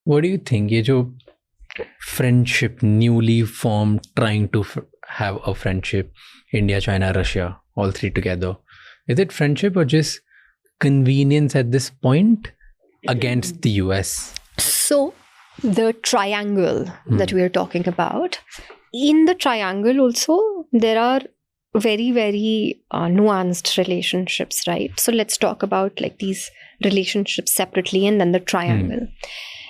What do you think? ये जो friendship newly formed, trying to have a friendship, India, China, Russia, all three together. Is it friendship or just convenience at this point against the US? So the triangle that we are talking about, in the triangle also there are very, very nuanced relationships, right? So let's talk about like these relationships separately and then the triangle.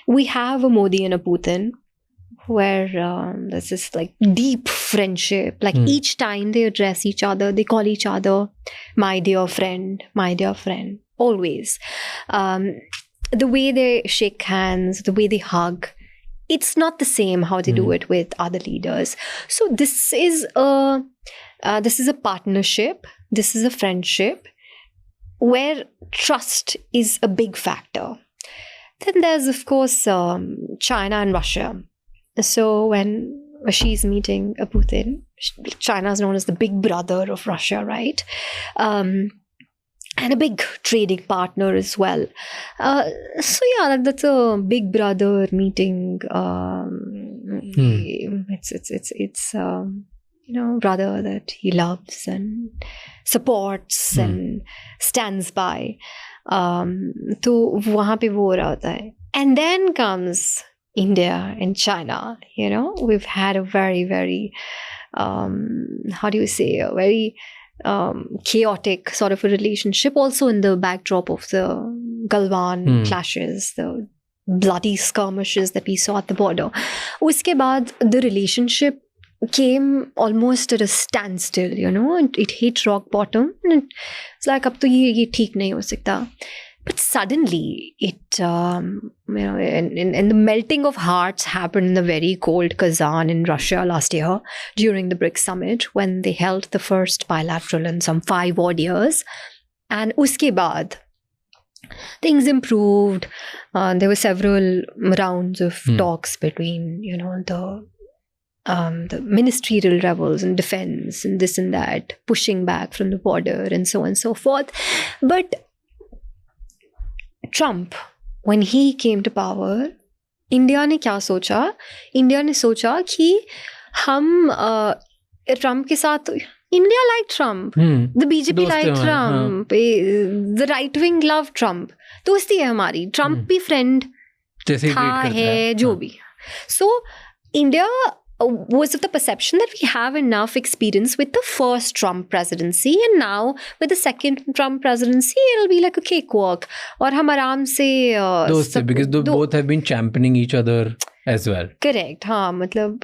We have a Modi and a Putin where there's this like deep friendship. Like each time they address each other, they call each other my dear friend, always. The way they shake hands, the way they hug, it's not the same how they do it with other leaders. So this is a partnership, this is a friendship where trust is a big factor. Then there's, of course, China and Russia. So when she's meeting Putin, China is known as the big brother of Russia, right? And a big trading partner as well. So yeah, that's a big brother meeting. It's brother that he loves and supports and stands by. तो वहाँ पे वो हो रहा होता है. And then comes India and China. We've had a very, very how do you say, a very chaotic sort of a relationship, also in the backdrop of the Galwan clashes, the bloody skirmishes that we saw at the border. Uske baad, the relationship came almost at a standstill, it hit rock bottom. And it's like, ab to ye theek nahi ho sakta. But suddenly, and the melting of hearts happened in the very cold Kazan in Russia last year during the BRICS summit when they held the first bilateral in some 5 odd years. And uske baad, things improved. There were several rounds of talks between, the ministerial rebels and defense and this and that, pushing back from the border and so on and so forth. But Trump, when he came to power, India ने क्या सोचा? India ने सोचा कि हम Trump के साथ, India liked Trump, the BJP liked Trump, the right wing loved Trump. दोस्ती है हमारी, Trump भी friend था है जो भी. So India was of the perception that we have enough experience with the first Trump presidency, and now with the second Trump presidency, it'll be like a cakewalk. और हम आराम से because both have been championing each other as well. Correct. हाँ, मतलब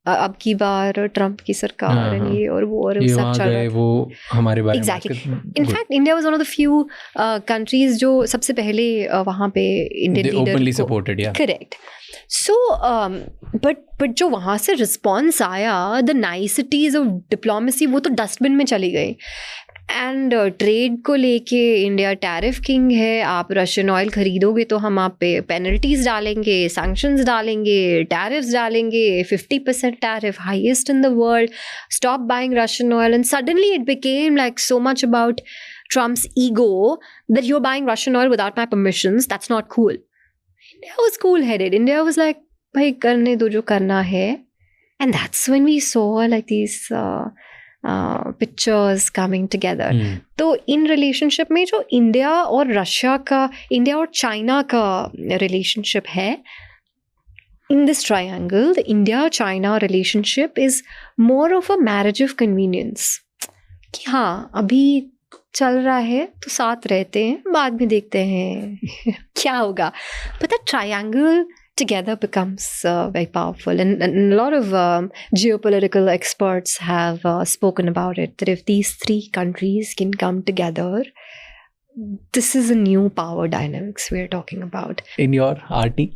अब की बार Trump की सरकार ये और वो और सब चल रहा है, वो हमारे बारे में. Exactly. In fact, India was one of the few countries जो सबसे पहले वहाँ पे Indian leader openly supported, yeah. Correct. So, but जो वहाँ से response आया, the niceties of diplomacy वो तो डस्टबिन में चली गई. एंड ट्रेड को लेके इंडिया टैरिफ किंग है. आप रशियन ऑयल खरीदोगे तो हम आप पे पेनल्टीज डालेंगे, सैंक्शंस डालेंगे, टैरिफ्स डालेंगे, 50% tariff, highest in the world. Stop buying Russian oil. And suddenly it became like so much about Trump's ego that you're buying Russian oil without my permissions. That's not cool. India was cool-headed. India was like, bhai karne do jo karna hai. And that's when we saw like these pictures coming together. तो in relationship में जो India और Russia का, India और China का relationship है, in this triangle, the India-China relationship is more of a marriage of convenience. कि हाँ, अभी चल रहा है तो साथ रहते हैं, बाद में देखते हैं क्या होगा. But that triangle together becomes very powerful, and a lot of geopolitical experts have spoken about it, that if these 3 countries can come together, this is a new power dynamics we're talking about. In your RT?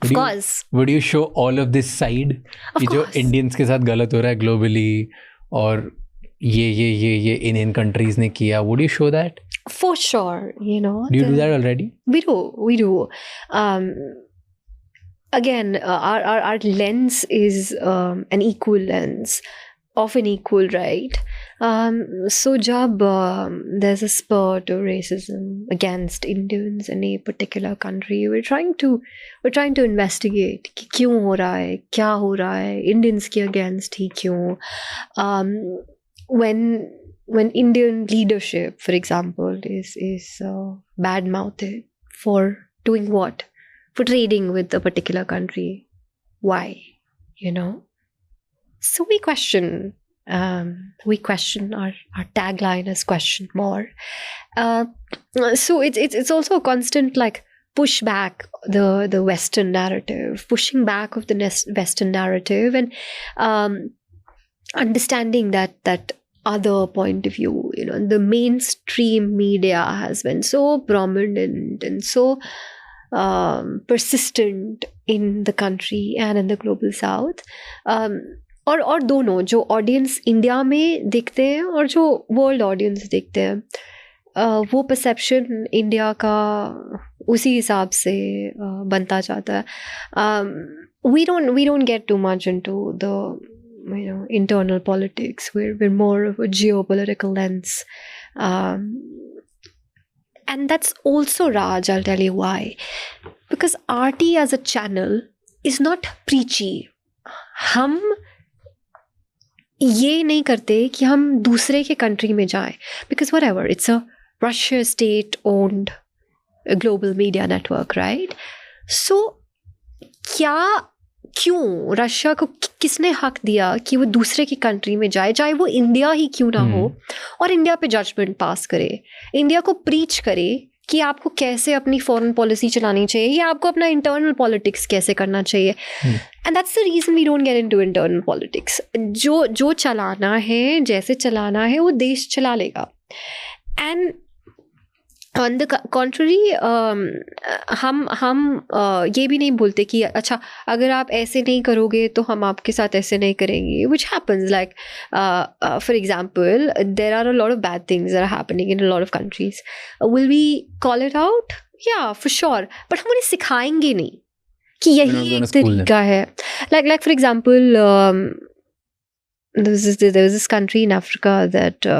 Of course. Would you show all of this side? Of course. जो Indians के साथ गलत हो रहा है globally, और ये Indian countries ने किया, would you show that? For sure, Do you do that already? We do. Again, our lens is an equal lens, often equal, right? So jab there's a spur to racism against Indians in a particular country, we're trying to investigate कि क्यों हो रहा है, क्या हो रहा है, Indians के against ही क्यों. When Indian leadership, for example, is bad mouthed for doing what? For trading with a particular country. Why? You know? So we question. Our tagline is question more. So it's also a constant like push back the Western narrative, pushing back of the Western narrative, and understanding that other point of view. You know, the mainstream media has been so prominent and so persistent in the country and in the global south. और दोनों, जो audience India में देखते हैं और जो world audience देखते हैं, वो परसेप्शन इंडिया का उसी हिसाब से बनता जाता है. We don't get too much into the internal politics. We're more of a geopolitical lens, and that's also, Raj, I'll tell you why. Because RT as a channel is not preachy. हम ये नहीं करते कि हम दूसरे के country में जाएं, because whatever, it's a Russia state owned global media network, right? So क्यों रशिया को किसने हक दिया कि वो दूसरे की कंट्री में जाए, चाहे वो इंडिया ही क्यों ना हो, और इंडिया पे जजमेंट पास करे, इंडिया को प्रीच करे कि आपको कैसे अपनी फॉरेन पॉलिसी चलानी चाहिए या आपको अपना इंटरनल पॉलिटिक्स कैसे करना चाहिए. And that's the reason we don't get into internal politics. जो चलाना है, जैसे चलाना है, वो देश चला लेगा. एंड ऑन द कॉन्ट्ररी हम ये भी नहीं बोलते कि अच्छा अगर आप ऐसे नहीं करोगे तो हम आपके साथ ऐसे नहीं करेंगे, which happens. Like for example, there are a lot of bad things that are happening in a lot of countries. Will we call it out? Yeah, for sure. But हम उन्हें सिखाएंगे नहीं कि यही एक तरीका है. Like for example, there was this country in Africa that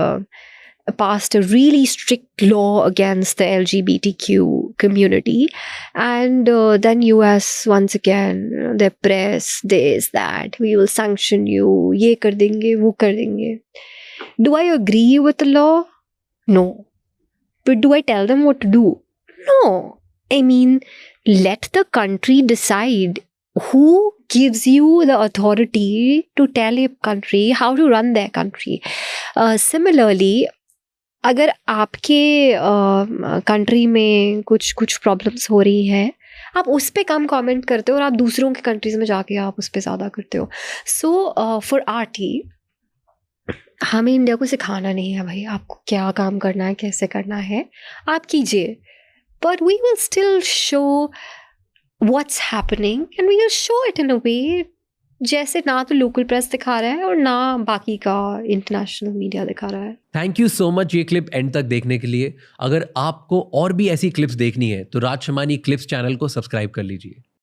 passed a really strict law against the LGBTQ community, and then US once again, their press, this, that, we will sanction you, ye kar denge, wo kar denge. Do I agree with the law? No. But do I tell them what to do? No. I mean, let the country decide who gives you the authority to tell a country how to run their country. Similarly, अगर आपके country में कुछ problems हो रही है, आप उस पर कम कमेंट करते हो और आप दूसरों के कंट्रीज में जाके आप उस पर ज़्यादा करते हो. सो फॉर RT, हमें इंडिया को सिखाना नहीं है भाई आपको क्या काम करना है, कैसे करना है, आप कीजिए. But we will still show what's happening and we will show it in a way जैसे ना तो लोकल प्रेस दिखा रहा है और ना बाकी का इंटरनेशनल मीडिया दिखा रहा है. थैंक यू सो मच ये क्लिप एंड तक देखने के लिए. अगर आपको और भी ऐसी क्लिप्स देखनी है तो राज शमानी क्लिप्स चैनल को सब्सक्राइब कर लीजिए.